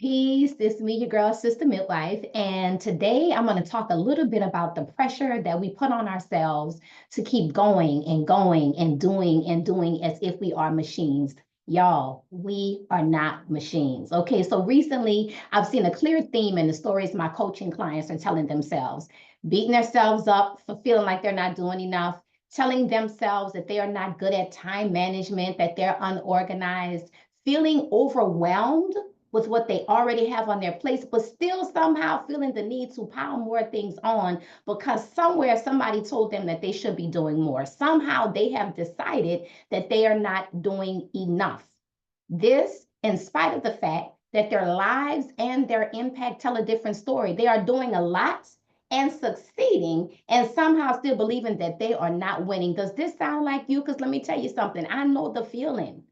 Peace, this is me, your girl, Sister Midwife. And today I'm going to talk a little bit about the pressure that we put on ourselves to keep going and going and doing as if we are machines. Y'all, we are not machines. Okay, so recently I've seen a clear theme in the stories my coaching clients are telling themselves, beating themselves up for feeling like they're not doing enough, telling themselves that they are not good at time management, that they're unorganized, feeling overwhelmed with what they already have on their plates, but still somehow feeling the need to pile more things on because somewhere somebody told them that they should be doing more. Somehow they have decided that they are not doing enough. This, in spite of the fact that their lives and their impact tell a different story. They are doing a lot and succeeding and somehow still believing that they are not winning. Does this sound like you? Because let me tell you something. I know the feeling.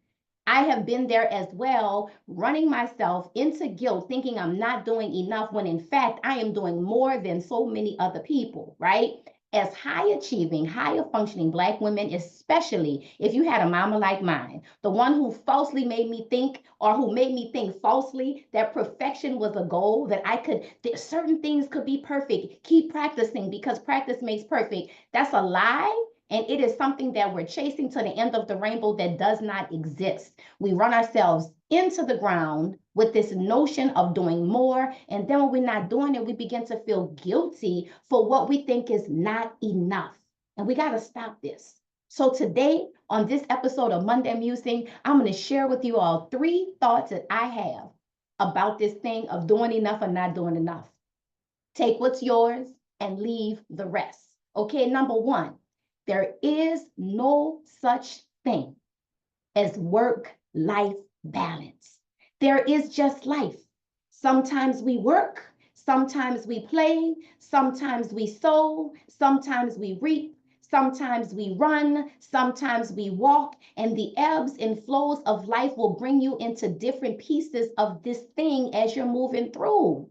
I have been there as well, running myself into guilt, thinking I'm not doing enough when in fact I am doing more than so many other people, right? As high achieving, higher functioning Black women, especially if you had a mama like mine, the one who falsely made me think, or who made me think falsely that perfection was a goal, that that certain things could be perfect. Keep practicing because practice makes perfect. That's a lie. And it is something that we're chasing to the end of the rainbow that does not exist. We run ourselves into the ground with this notion of doing more. And then when we're not doing it, we begin to feel guilty for what we think is not enough. And we got to stop this. So today, on this episode of Monday Musing, I'm going to share with you all 3 thoughts that I have about this thing of doing enough or not doing enough. Take what's yours and leave the rest. Okay, number 1. There is no such thing as work-life balance. There is just life. Sometimes we work, sometimes we play, sometimes we sow, sometimes we reap, sometimes we run, sometimes we walk, and the ebbs and flows of life will bring you into different pieces of this thing as you're moving through.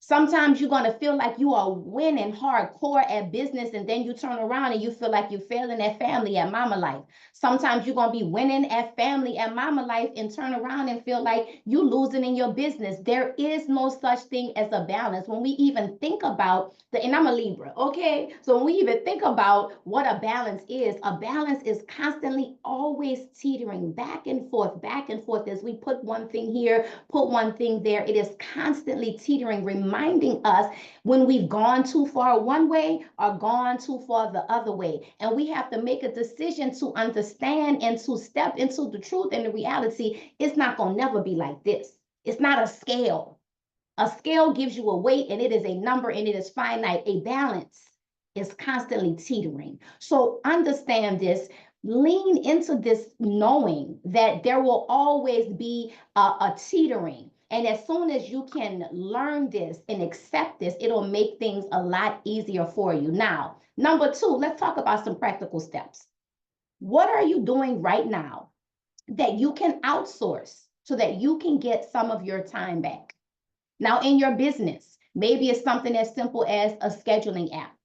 Sometimes you're going to feel like you are winning hardcore at business, and then you turn around and you feel like you're failing at family, at mama life. Sometimes you're going to be winning at family, at mama life, and turn around and feel like you're losing in your business. There is no such thing as a balance. When we even think about and I'm a Libra, okay? So when we even think about what a balance is constantly always teetering back and forth as we put one thing here, put one thing there. It is constantly teetering, reminding us when we've gone too far one way or gone too far the other way. And we have to make a decision to understand and to step into the truth and the reality. It's not going to never be like this. It's not a scale. A scale gives you a weight and it is a number and it is finite. A balance is constantly teetering. So understand this. Lean into this knowing that there will always be a teetering. And as soon as you can learn this and accept this, it'll make things a lot easier for you. Now, number 2, let's talk about some practical steps. What are you doing right now that you can outsource so that you can get some of your time back? Now, in your business, maybe it's something as simple as a scheduling app.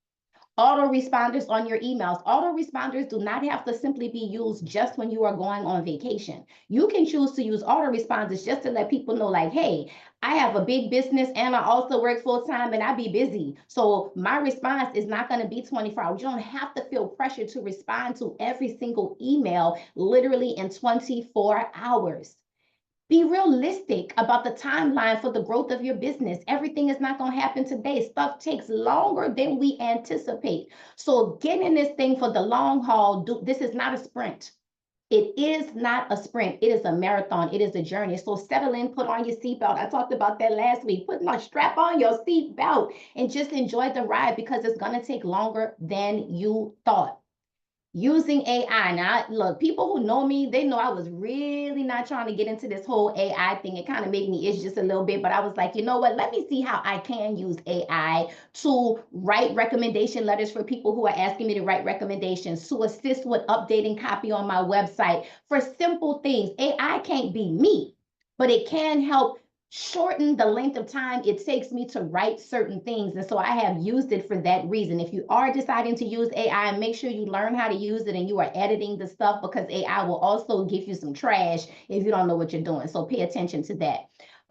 Autoresponders on your emails. Autoresponders do not have to simply be used just when you are going on vacation. You can choose to use autoresponders just to let people know, like, hey, I have a big business and I also work full time and I be busy. So my response is not going to be 24 hours. You don't have to feel pressure to respond to every single email literally in 24 hours. Be realistic about the timeline for the growth of your business. Everything is not going to happen today. Stuff takes longer than we anticipate. So get in this thing for the long haul. This is not a sprint. It is not a sprint. It is a marathon. It is a journey. So settle in, put on your seatbelt. I talked about that last week. Strap on your seatbelt and just enjoy the ride because it's going to take longer than you thought. Using AI. Now, look, people who know me, they know I was really not trying to get into this whole AI thing. It kind of made me itch just a little bit, but I was like, you know what? Let me see how I can use AI to write recommendation letters for people who are asking me to write recommendations, to assist with updating copy on my website, for simple things. AI can't be me, but it can help shorten the length of time it takes me to write certain things. And so I have used it for that reason. If you are deciding to use AI, make sure you learn how to use it and you are editing the stuff, because AI will also give you some trash if you don't know what you're doing. So pay attention to that.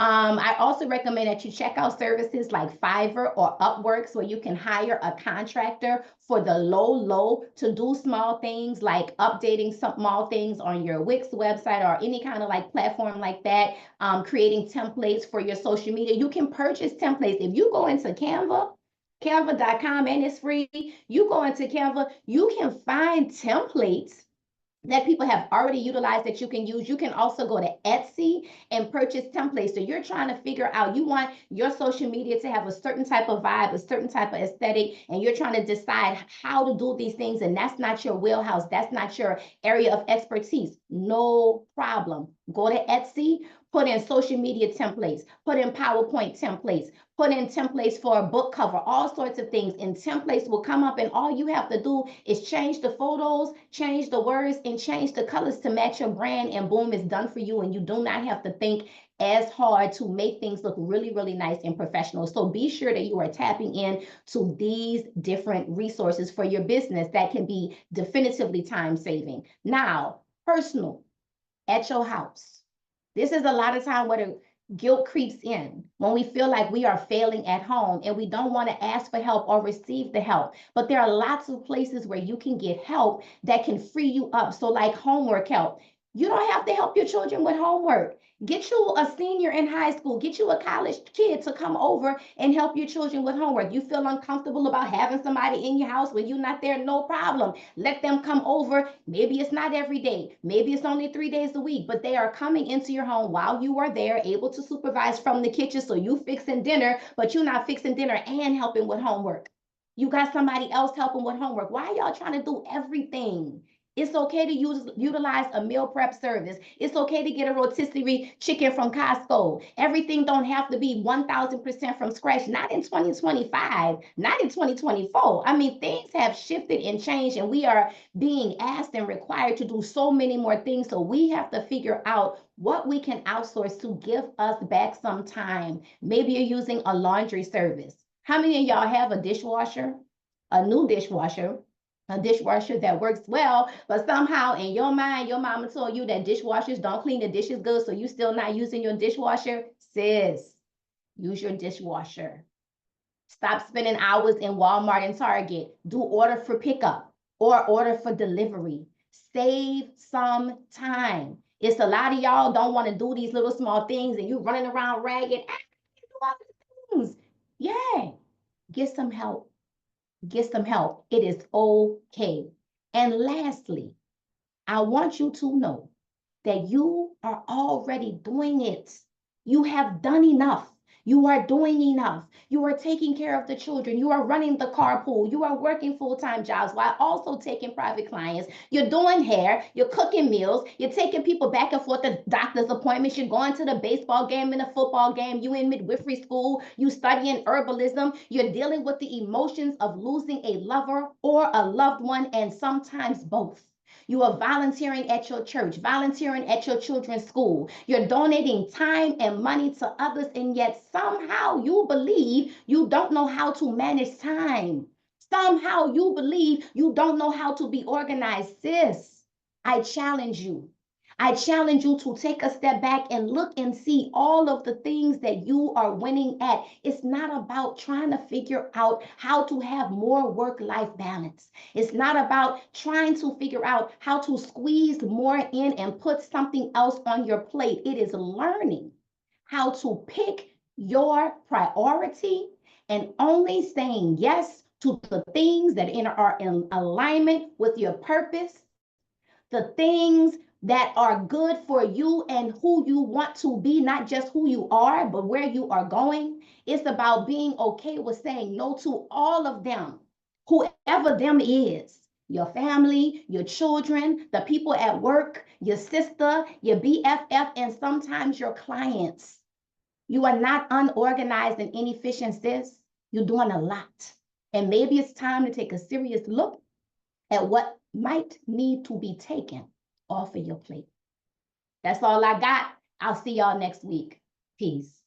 I also recommend that you check out services like Fiverr or Upwork, where you can hire a contractor for the low to do small things like updating some small things on your Wix website or any kind of like platform like that, creating templates for your social media. You can purchase templates. If you go into canva.com, and it's free, you go into Canva, you can find templates that people have already utilized that you can use. You can also go to Etsy and purchase templates. So you're trying to figure out, you want your social media to have a certain type of vibe, a certain type of aesthetic, and you're trying to decide how to do these things, and that's not your wheelhouse, that's not your area of expertise. No problem. Go to Etsy, put in social media templates, put in PowerPoint templates, put in templates for a book cover, all sorts of things, and templates will come up, and all you have to do is change the photos, change the words, and change the colors to match your brand, and boom, it's done for you, and you do not have to think as hard to make things look really, really nice and professional. So be sure that you are tapping in to these different resources for your business that can be definitively time saving. Now, personal, at your house. This is a lot of time where the guilt creeps in when we feel like we are failing at home and we don't want to ask for help or receive the help. But there are lots of places where you can get help that can free you up. So like homework help. You don't have to help your children with homework. Get you a senior in high school, get you a college kid to come over and help your children with homework. You feel uncomfortable about having somebody in your house when you're not there, no problem. Let them come over. Maybe it's not every day. Maybe it's only 3 days a week, but they are coming into your home while you are there, able to supervise from the kitchen. So you fixing dinner, but you're not fixing dinner and helping with homework. You got somebody else helping with homework. Why are y'all trying to do everything? It's okay to utilize a meal prep service. It's okay to get a rotisserie chicken from Costco. Everything don't have to be 1000% from scratch. Not in 2025, not in 2024. I mean, things have shifted and changed, and we are being asked and required to do so many more things. So we have to figure out what we can outsource to give us back some time. Maybe you're using a laundry service. How many of y'all have a dishwasher, a new dishwasher, a dishwasher that works well, but somehow in your mind, your mama told you that dishwashers don't clean the dishes good, so you still not using your dishwasher? Sis, use your dishwasher. Stop spending hours in Walmart and Target. Do order for pickup or order for delivery. Save some time. It's a lot of y'all don't want to do these little small things, and you running around ragged. I can do all these things. Yeah, get some help. Get some help. It is okay. And lastly, I want you to know that you are already doing it. You have done enough. You are doing enough. You are taking care of the children. You are running the carpool. You are working full-time jobs while also taking private clients. You're doing hair. You're cooking meals. You're taking people back and forth to doctor's appointments. You're going to the baseball game and the football game. You in midwifery school. You studying herbalism. You're dealing with the emotions of losing a lover or a loved one, and sometimes both. You are volunteering at your church, volunteering at your children's school. You're donating time and money to others, and yet somehow you believe you don't know how to manage time. Somehow you believe you don't know how to be organized. Sis, I challenge you. I challenge you to take a step back and look and see all of the things that you are winning at. It's not about trying to figure out how to have more work-life balance. It's not about trying to figure out how to squeeze more in and put something else on your plate. It is learning how to pick your priority and only saying yes to the things that are in alignment with your purpose, the things that are good for you and who you want to be, not just who you are, but where you are going. It's about being okay with saying no to all of them, whoever them is. Your family, your children, the people at work, your sister, your BFF, and sometimes your clients. You are not unorganized and inefficient, sis. You're doing a lot. And maybe it's time to take a serious look at what might need to be taken off of your plate. That's all I got. I'll see y'all next week. Peace.